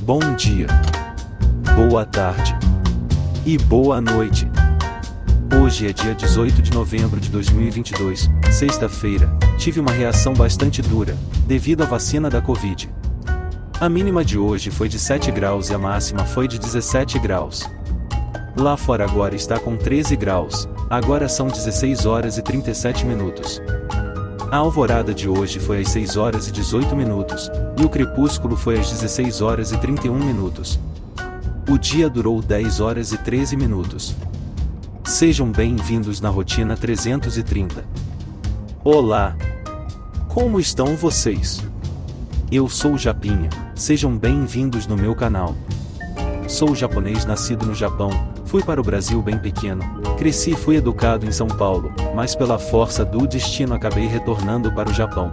Bom dia, boa tarde e boa noite. Hoje é dia 18 de novembro de 2022, sexta-feira. Tive uma reação bastante dura, devido à vacina da Covid. A mínima de hoje foi de 7 graus e a máxima foi de 17 graus. Lá fora agora está com 13 graus, agora são 16 horas e 37 minutos. A alvorada de hoje foi às 6 horas e 18 minutos, e o crepúsculo foi às 16 horas e 31 minutos. O dia durou 10 horas e 13 minutos. Sejam bem-vindos na Rotina 330. Olá! Como estão vocês? Eu sou o Japinha, sejam bem-vindos no meu canal. Sou japonês nascido no Japão, fui para o Brasil bem pequeno, cresci e fui educado em São Paulo, mas pela força do destino acabei retornando para o Japão.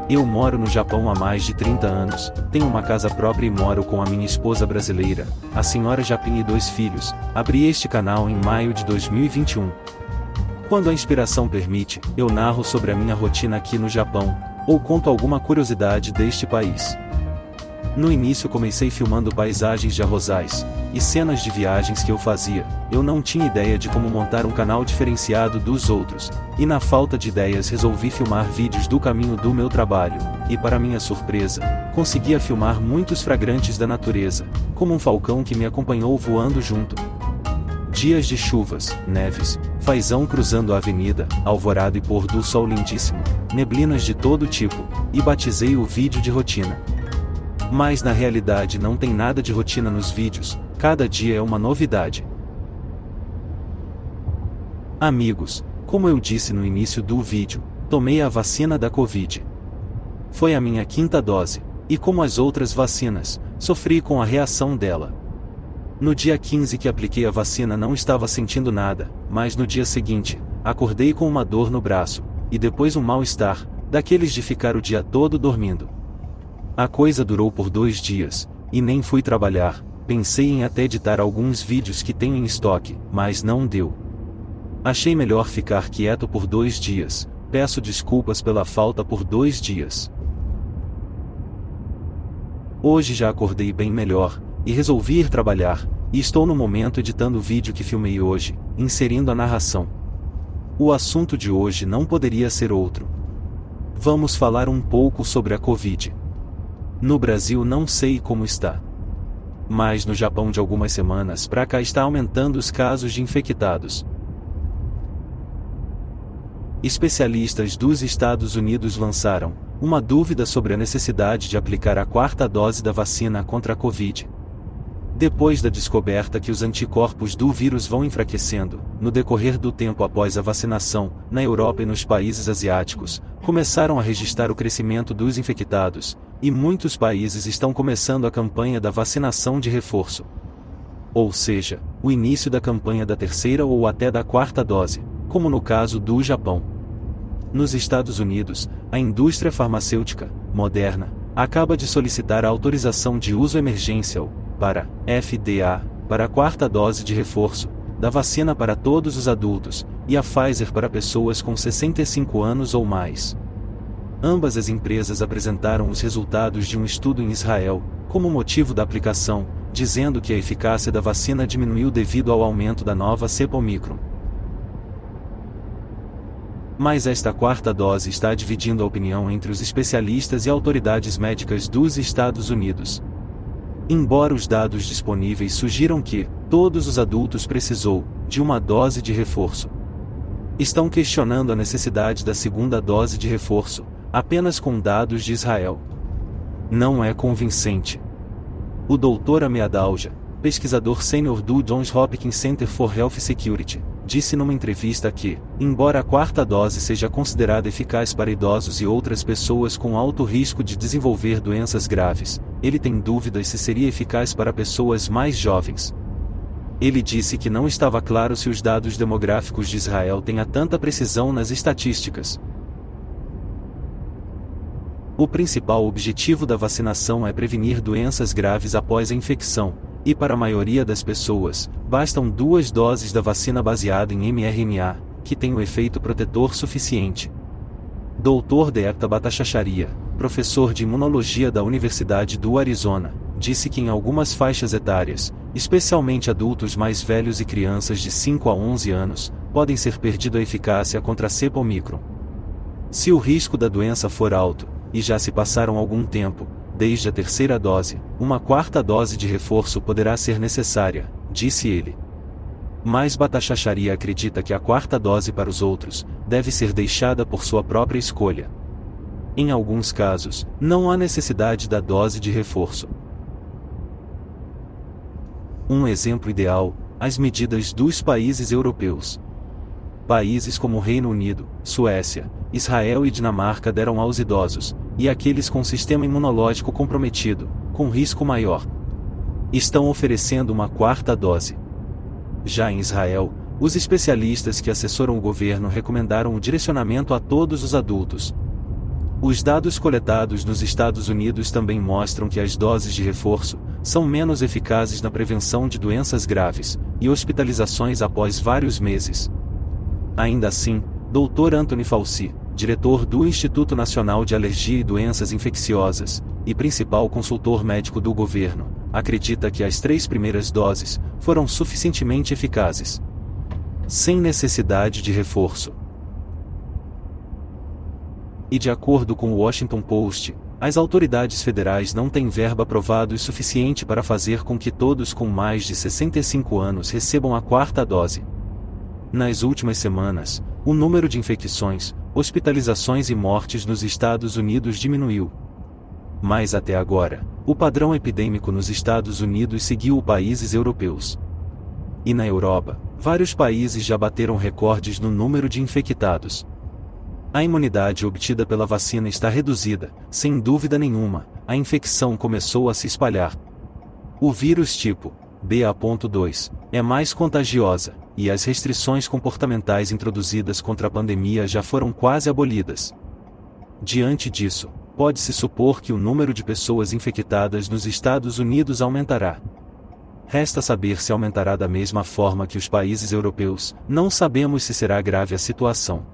Eu moro no Japão há mais de 30 anos, tenho uma casa própria e moro com a minha esposa brasileira, a senhora Japinha e 2 filhos. Abri este canal em maio de 2021. Quando a inspiração permite, eu narro sobre a minha rotina aqui no Japão, ou conto alguma curiosidade deste país. No início comecei filmando paisagens de arrozais e cenas de viagens que eu fazia. Eu não tinha ideia de como montar um canal diferenciado dos outros, e na falta de ideias resolvi filmar vídeos do caminho do meu trabalho, e para minha surpresa, conseguia filmar muitos flagrantes da natureza, como um falcão que me acompanhou voando junto. Dias de chuvas, neves, fazão cruzando a avenida, alvorada e pôr do sol lindíssimo, neblinas de todo tipo, e batizei o vídeo de rotina. Mas na realidade não tem nada de rotina nos vídeos, cada dia é uma novidade. Amigos, como eu disse no início do vídeo, tomei a vacina da Covid. Foi a minha 5ª dose, e como as outras vacinas, sofri com a reação dela. No dia 15 que apliquei a vacina não estava sentindo nada, mas no dia seguinte, acordei com uma dor no braço, e depois um mal-estar, daqueles de ficar o dia todo dormindo. A coisa durou por 2 dias, e nem fui trabalhar. Pensei em até editar alguns vídeos que tenho em estoque, mas não deu. Achei melhor ficar quieto por 2 dias, peço desculpas pela falta por 2 dias. Hoje já acordei bem melhor, e resolvi ir trabalhar, e estou no momento editando o vídeo que filmei hoje, inserindo a narração. O assunto de hoje não poderia ser outro. Vamos falar um pouco sobre a Covid. No Brasil não sei como está. Mas no Japão de algumas semanas pra cá está aumentando os casos de infectados. Especialistas dos Estados Unidos lançaram uma dúvida sobre a necessidade de aplicar a 4ª dose da vacina contra a Covid. Depois da descoberta que os anticorpos do vírus vão enfraquecendo, no decorrer do tempo após a vacinação, na Europa e nos países asiáticos, começaram a registrar o crescimento dos infectados, e muitos países estão começando a campanha da vacinação de reforço. Ou seja, o início da campanha da 3ª ou até da 4ª dose, como no caso do Japão. Nos Estados Unidos, a indústria farmacêutica, Moderna, acaba de solicitar a autorização de uso emergencial, para FDA, para a 4ª dose de reforço, da vacina para todos os adultos, e a Pfizer para pessoas com 65 anos ou mais. Ambas as empresas apresentaram os resultados de um estudo em Israel, como motivo da aplicação, dizendo que a eficácia da vacina diminuiu devido ao aumento da nova cepa Omicron. Mas esta 4ª dose está dividindo a opinião entre os especialistas e autoridades médicas dos Estados Unidos. Embora os dados disponíveis sugiram que todos os adultos precisou de uma dose de reforço, estão questionando a necessidade da 2ª dose de reforço, apenas com dados de Israel. Não é convincente. O Dr. Ahmed Alja, pesquisador sênior do Johns Hopkins Center for Health Security, disse numa entrevista que, embora a 4ª dose seja considerada eficaz para idosos e outras pessoas com alto risco de desenvolver doenças graves, ele tem dúvidas se seria eficaz para pessoas mais jovens. Ele disse que não estava claro se os dados demográficos de Israel têm tanta precisão nas estatísticas. O principal objetivo da vacinação é prevenir doenças graves após a infecção, e para a maioria das pessoas, bastam 2 doses da vacina baseada em mRNA, que tem o efeito protetor suficiente. Dr. Deepta Bhattacharya, professor de imunologia da Universidade do Arizona, disse que em algumas faixas etárias, especialmente adultos mais velhos e crianças de 5 a 11 anos, podem ser perdida a eficácia contra a cepa Omicron. Se o risco da doença for alto, e já se passaram algum tempo, desde a terceira dose, uma quarta dose de reforço poderá ser necessária, disse ele. Mas Bhattacharya acredita que a quarta dose para os outros deve ser deixada por sua própria escolha. Em alguns casos, não há necessidade da dose de reforço. Um exemplo ideal: as medidas dos países europeus. Países como o Reino Unido, Suécia, Israel e Dinamarca deram aos idosos, e aqueles com sistema imunológico comprometido, com risco maior, estão oferecendo uma quarta dose. Já em Israel, os especialistas que assessoram o governo recomendaram o direcionamento a todos os adultos. Os dados coletados nos Estados Unidos também mostram que as doses de reforço são menos eficazes na prevenção de doenças graves e hospitalizações após vários meses. Ainda assim, Dr. Anthony Fauci, diretor do Instituto Nacional de Alergia e Doenças Infecciosas, e principal consultor médico do governo, acredita que as 3 primeiras doses foram suficientemente eficazes, sem necessidade de reforço. E de acordo com o Washington Post, as autoridades federais não têm verba aprovada o suficiente para fazer com que todos com mais de 65 anos recebam a quarta dose. Nas últimas semanas, o número de infecções, hospitalizações e mortes nos Estados Unidos diminuiu. Mas até agora, o padrão epidêmico nos Estados Unidos seguiu os países europeus. E na Europa, vários países já bateram recordes no número de infectados. A imunidade obtida pela vacina está reduzida, sem dúvida nenhuma, a infecção começou a se espalhar. O vírus tipo BA.2 é mais contagiosa, e as restrições comportamentais introduzidas contra a pandemia já foram quase abolidas. Diante disso, pode-se supor que o número de pessoas infectadas nos Estados Unidos aumentará. Resta saber se aumentará da mesma forma que os países europeus, não sabemos se será grave a situação.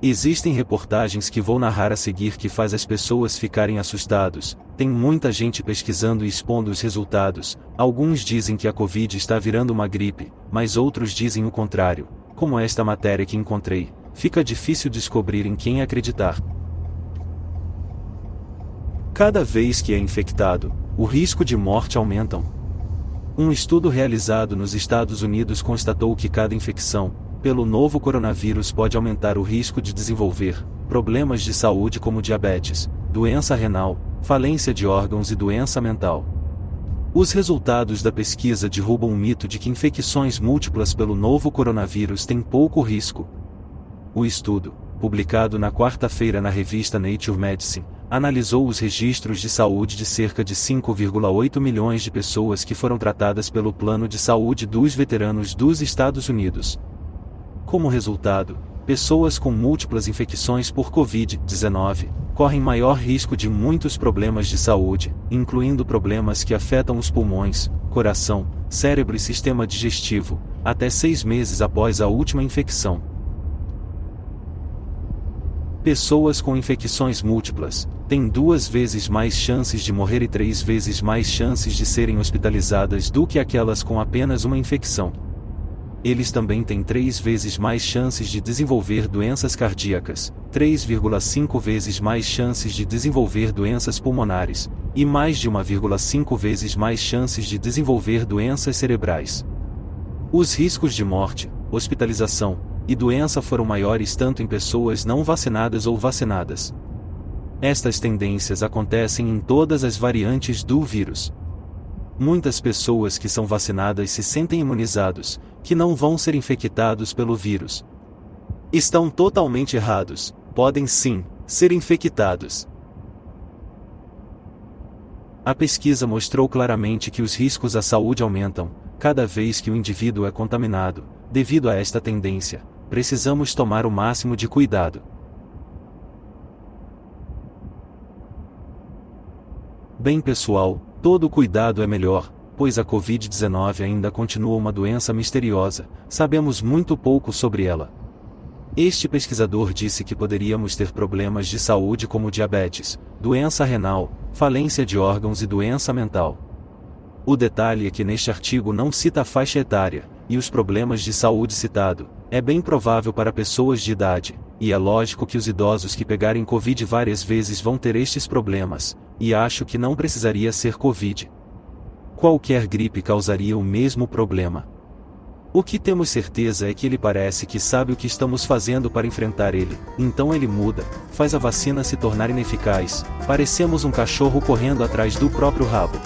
Existem reportagens que vou narrar a seguir que faz as pessoas ficarem assustados. Tem muita gente pesquisando e expondo os resultados. Alguns dizem que a Covid está virando uma gripe, mas outros dizem o contrário. Como esta matéria que encontrei, fica difícil descobrir em quem acreditar. Cada vez que é infectado, o risco de morte aumenta. Um estudo realizado nos Estados Unidos constatou que cada infecção pelo novo coronavírus pode aumentar o risco de desenvolver problemas de saúde como diabetes, doença renal, falência de órgãos e doença mental. Os resultados da pesquisa derrubam o mito de que infecções múltiplas pelo novo coronavírus têm pouco risco. O estudo, publicado na quarta-feira na revista Nature Medicine, analisou os registros de saúde de cerca de 5,8 milhões de pessoas que foram tratadas pelo plano de saúde dos veteranos dos Estados Unidos. Como resultado, pessoas com múltiplas infecções por Covid-19 correm maior risco de muitos problemas de saúde, incluindo problemas que afetam os pulmões, coração, cérebro e sistema digestivo, até 6 meses após a última infecção. Pessoas com infecções múltiplas têm 2 vezes mais chances de morrer e 3 vezes mais chances de serem hospitalizadas do que aquelas com apenas uma infecção. Eles também têm 3 vezes mais chances de desenvolver doenças cardíacas, 3,5 vezes mais chances de desenvolver doenças pulmonares, e mais de 1,5 vezes mais chances de desenvolver doenças cerebrais. Os riscos de morte, hospitalização e doença foram maiores tanto em pessoas não vacinadas ou vacinadas. Estas tendências acontecem em todas as variantes do vírus. Muitas pessoas que são vacinadas se sentem imunizados, que não vão ser infectados pelo vírus. Estão totalmente errados, podem sim ser infectados. A pesquisa mostrou claramente que os riscos à saúde aumentam cada vez que o indivíduo é contaminado. Devido a esta tendência, precisamos tomar o máximo de cuidado. Bem pessoal, todo cuidado é melhor, pois a Covid-19 ainda continua uma doença misteriosa, sabemos muito pouco sobre ela. Este pesquisador disse que poderíamos ter problemas de saúde como diabetes, doença renal, falência de órgãos e doença mental. O detalhe é que neste artigo não cita a faixa etária, e os problemas de saúde citado, é bem provável para pessoas de idade, e é lógico que os idosos que pegarem Covid várias vezes vão ter estes problemas, e acho que não precisaria ser Covid. Qualquer gripe causaria o mesmo problema. O que temos certeza é que ele parece que sabe o que estamos fazendo para enfrentar ele, então ele muda, faz a vacina se tornar ineficaz, parecemos um cachorro correndo atrás do próprio rabo.